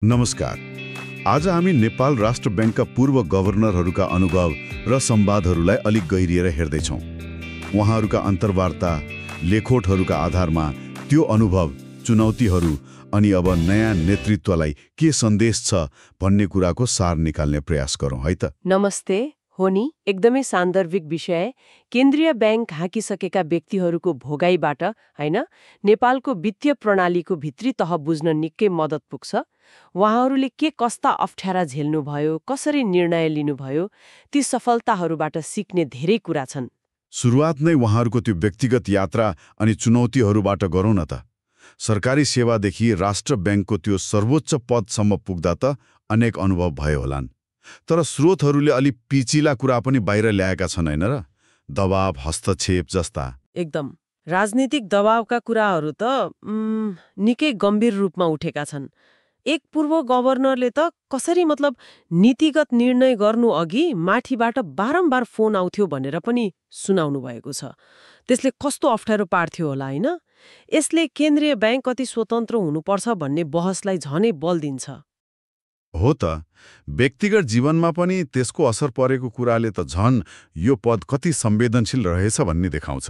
नमस्कार। आज हामी नेपाल राष्ट्र बैंकका पूर्व गभर्नरहरूका अनुभव र संवादहरूलाई अलिक गहिरिएर हेर्दैछौँ। उहाँहरूका अन्तर्वार्ता, लेखोटहरूका आधारमा त्यो अनुभव, चुनौतीहरू अनि अब नयाँ नेतृत्वलाई के सन्देश छ भन्ने कुराको सार निकाल्ने प्रयास गरौँ है त। नमस्ते। हो नि, एकदमै सान्दर्भिक विषय। केन्द्रीय ब्याङ्क हाँकिसकेका व्यक्तिहरूको भोगाईबाट हैन, नेपालको वित्तीय प्रणालीको भित्री तह बुझ्न निकै मद्दत पुग्छ। उहाँहरूले के कस्ता अप्ठ्यारा झेल्नुभयो, कसरी निर्णय लिनुभयो, ती सफलताहरूबाट सिक्ने धेरै कुरा छन्। सुरुवात नै उहाँहरूको त्यो व्यक्तिगत यात्रा अनि चुनौतीहरूबाट गरौँ न त। सरकारी सेवादेखि राष्ट्र बैंकको त्यो सर्वोच्च पदसम्म पुग्दा त अनेक अनुभव भयो होलान्, तर स्रोतहरूले अलि पिचिला कुरा पनि बाहिर ल्याएका छन् हैन र? दबाव, हस्तक्षेप जस्ता। एकदम। राजनीतिक दबावका कुराहरू त निकै गम्भीर रूपमा उठेका छन्। एक पूर्व गभर्नरले त कसरी नीतिगत निर्णय गर्नु अघि माथिबाट बारम्बार फोन आउँथ्यो भनेर पनि सुनाउनु भएको छ। त्यसले कस्तो अप्ठ्यारो पार्थ्यो होला हैन? यसले केन्द्रीय ब्याङ्क कति स्वतन्त्र हुनुपर्छ भन्ने बहसलाई झनै बल दिन्छ। हो त, व्यक्तिगत जीवनमा पनि त्यसको असर परेको कुराले त झन् यो पद कति संवेदनशील रहेछ भन्ने देखाउँछ।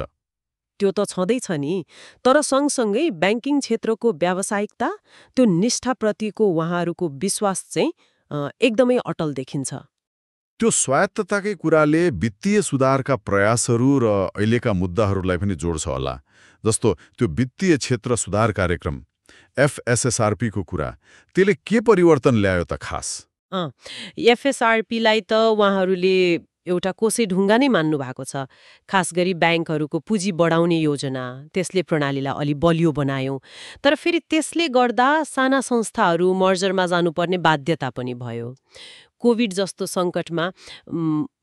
त्यो त छँदैछ नि, तर सँगसँगै ब्याङ्किङ क्षेत्रको व्यावसायिकता, त्यो निष्ठाप्रतिको उहाँहरूको विश्वास चाहिँ एकदमै अटल देखिन्छ। त्यो स्वायत्तताकै कुराले वित्तीय सुधारका प्रयासहरू र अहिलेका मुद्दाहरूलाई पनि जोड्छ होला। जस्तो त्यो वित्तीय क्षेत्र सुधार कार्यक्रम FSSRP को कुरा, त्यसले के परिवर्तन ल्यायो त खास? एफएसआरपीलाई त उहाँहरूले एउटा कोसे ढुङ्गा नै मान्नु भएको छ। खास गरी ब्याङ्कहरूको पुँजी बढाउने योजना, त्यसले प्रणालीलाई अलि बलियो बनायो। तर फेरि त्यसले गर्दा साना संस्थाहरू मर्जरमा जानुपर्ने बाध्यता पनि भयो। कोभिड जस्तो सङ्कटमा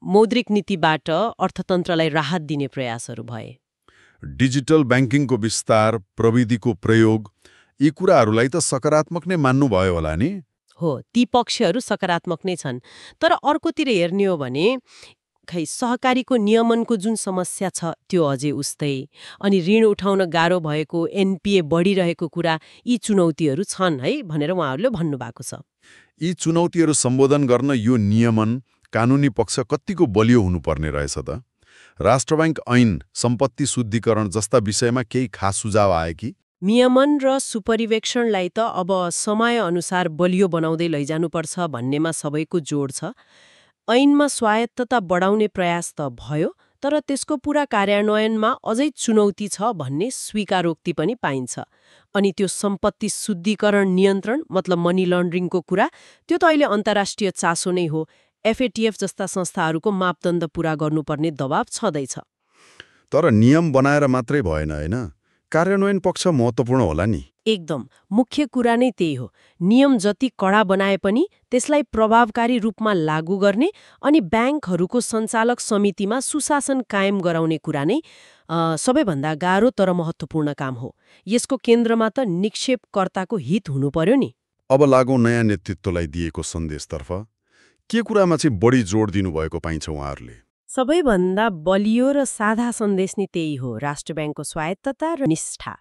मौद्रिक नीतिबाट अर्थतन्त्रलाई राहत दिने प्रयासहरू भए। डिजिटल ब्याङ्किङको विस्तार, प्रविधिको प्रयोग, यी कुराहरूलाई त सकारात्मक नै मान्नुभयो होला नि? हो, ती पक्षहरू सकारात्मक नै छन्। तर अर्कोतिर हेर्ने हो भने सहकारीको नियमनको जुन समस्या छ त्यो अझै उस्तै। अनि ऋण उठाउन गाह्रो भएको, एनपिए बढिरहेको कुरा, यी चुनौतीहरू छन् है भनेर उहाँहरूले भन्नुभएको छ। यी चुनौतीहरू सम्बोधन गर्न यो नियमन, कानुनी पक्ष कतिको बलियो हुनुपर्ने रहेछ त? राष्ट्र बैंक ऐन, सम्पत्ति शुद्धिकरण जस्ता विषयमा केही खास सुझाव आए कि? नियमन र सुपरिवेक्षणलाई त अब समयअनुसार बलियो बनाउँदै लैजानुपर्छ भन्नेमा सबैको जोड छ। ऐनमा स्वायत्तता बढाउने प्रयास त भयो, तर त्यसको पूरा कार्यान्वयनमा अझै चुनौती छ भन्ने स्वीकारोक्ति पनि पाइन्छ। अनि त्यो सम्पत्ति शुद्धिकरण नियन्त्रण मनी लन्ड्रिङको कुरा, त्यो त अहिले अन्तर्राष्ट्रिय चासो नै हो। एफएटिएफ जस्ता संस्थाहरूको मापदण्ड पूरा गर्नुपर्ने दबाव छँदैछ। तर नियम बनाएर मात्रै भएन हैन, कार्यान्वयन पक्ष महत्त्वपूर्ण होला नि? एकदम। मुख्य कुरा नै त्यही हो। नियम जति कडा बनाए पनि त्यसलाई प्रभावकारी रूपमा लागू गर्ने अनि ब्याङ्कहरूको सञ्चालक समितिमा सुशासन कायम गराउने कुरा नै सबैभन्दा गाह्रो तर महत्त्वपूर्ण काम हो। यसको केन्द्रमा त निक्षेपकर्ताको हित हुनु पर्यो नि। अब लागौँ नयाँ नेतृत्वलाई दिएको सन्देशतर्फ। के कुरामा चाहिँ बढी जोड दिनुभएको पाइन्छ उहाँहरूले? सबैभन्दा बलियो र साधा सन्देश नै त्यही हो, राष्ट्र ब्याङ्कको स्वायत्तता र निष्ठा।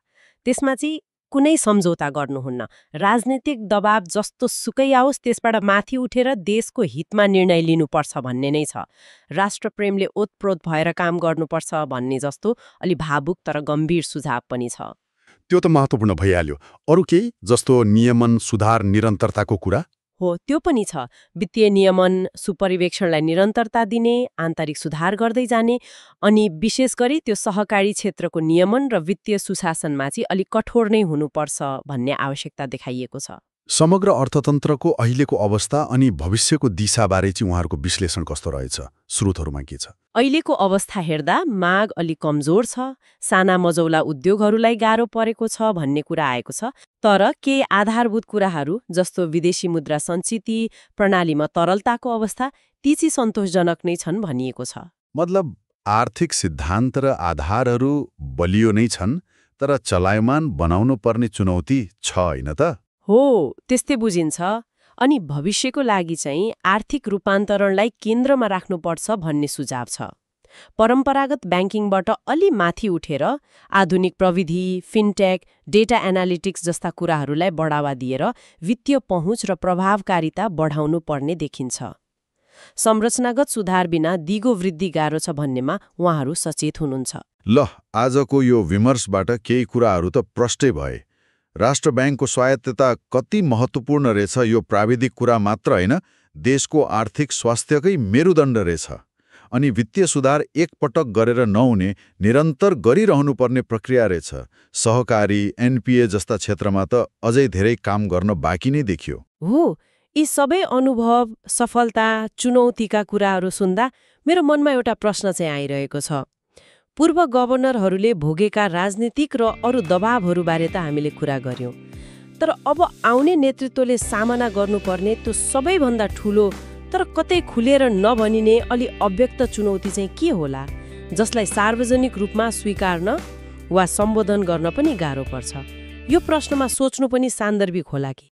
त्यसमा चाहिँ कुनै सम्झौता गर्नुहुन्न। राजनीतिक दबाव जस्तो सुकै आओस् त्यसबाट माथि उठेर देशको हितमा निर्णय लिनुपर्छ भन्ने नै छ। राष्ट्रप्रेमले ओतप्रोत भएर काम गर्नुपर्छ भन्ने जस्तो अलि भावुक तर गम्भीर सुझाव पनि छ। त्यो त महत्त्वपूर्ण भइहाल्यो। अरू केही जस्तो नियमन, सुधार, निरन्तरताको कुरा? हो, त्यो पनि छ। वित्तीय नियमन, सुपरिवेक्षणलाई निरन्तरता दिने, आन्तरिक सुधार गर्दै जाने, अनि विशेष गरी त्यो सहकारी क्षेत्रको नियमन र वित्तीय सुशासनमा चाहिँ अलिक कठोर नै हुनुपर्छ भन्ने आवश्यकता देखाइएको छ। समग्र अर्थतन्त्रको अहिलेको अवस्था अनि भविष्यको दिशाबारे चाहिँ उहाँहरूको विश्लेषण कस्तो रहेछ? स्रोतहरूमा के छ? अहिलेको अवस्था हेर्दा माग अलि कमजोर छ, साना मजौला उद्योगहरूलाई गाह्रो परेको छ भन्ने कुरा आएको छ। तर केही आधारभूत कुराहरू जस्तो विदेशी मुद्रा सञ्चिति, प्रणालीमा तरलताको अवस्था, ती चाहिँ सन्तोषजनक नै छन् भनिएको छ। मतलब आर्थिक सिद्धान्त र आधारहरू बलियो नै छन्, तर चलायमान बनाउनु पर्ने चुनौती छ हैन त? हो, त्यस्तै बुझिन्छ। अनि भविष्यको लागि चाहिँ आर्थिक रूपान्तरणलाई केन्द्रमा राख्नुपर्छ भन्ने सुझाव छ। परम्परागत ब्याङ्किङबाट अलि माथि उठेर आधुनिक प्रविधि, फिनटेक, डेटा एनालिटिक्स जस्ता कुराहरूलाई बढावा दिएर वित्तीय पहुँच र प्रभावकारिता बढाउनु पर्ने देखिन्छ। संरचनागत सुधार बिना दिगो वृद्धि गाह्रो छ भन्नेमा उहाँहरू सचेत हुनुहुन्छ। ल, आजको यो विमर्शबाट केही कुराहरू त प्रष्टै भए। राष्ट्र ब्याङ्कको स्वायत्तता कति महत्त्वपूर्ण रहेछ यो प्राविधिक कुरा मात्र होइन, देशको आर्थिक स्वास्थ्यकै मेरुदण्ड रहेछ। अनि वित्तीय सुधार एकपटक गरेर नहुने, निरन्तर गरिरहनुपर्ने प्रक्रिया रहेछ। सहकारी, एनपिए जस्ता क्षेत्रमा त अझै धेरै काम गर्न बाँकी नै देखियो। हो, यी सबै अनुभव, सफलता, चुनौतीका कुराहरू सुन्दा मेरो मनमा एउटा प्रश्न चाहिँ आइरहेको छ। पूर्व गभर्नरहरूले भोगेका राजनीतिक र अरू दबावहरूबारे त हामीले कुरा गर्यौं, तर अब आउने नेतृत्वले सामना गर्नुपर्ने त्यो सबैभन्दा ठूलो तर कतै खुलेर नभनिने अलि अव्यक्त चुनौती चाहिँ के होला, जसलाई सार्वजनिक रूपमा स्वीकार्न वा सम्बोधन गर्न पनि गाह्रो पर्छ? यो प्रश्नमा सोच्नु पनि सान्दर्भिक होला कि?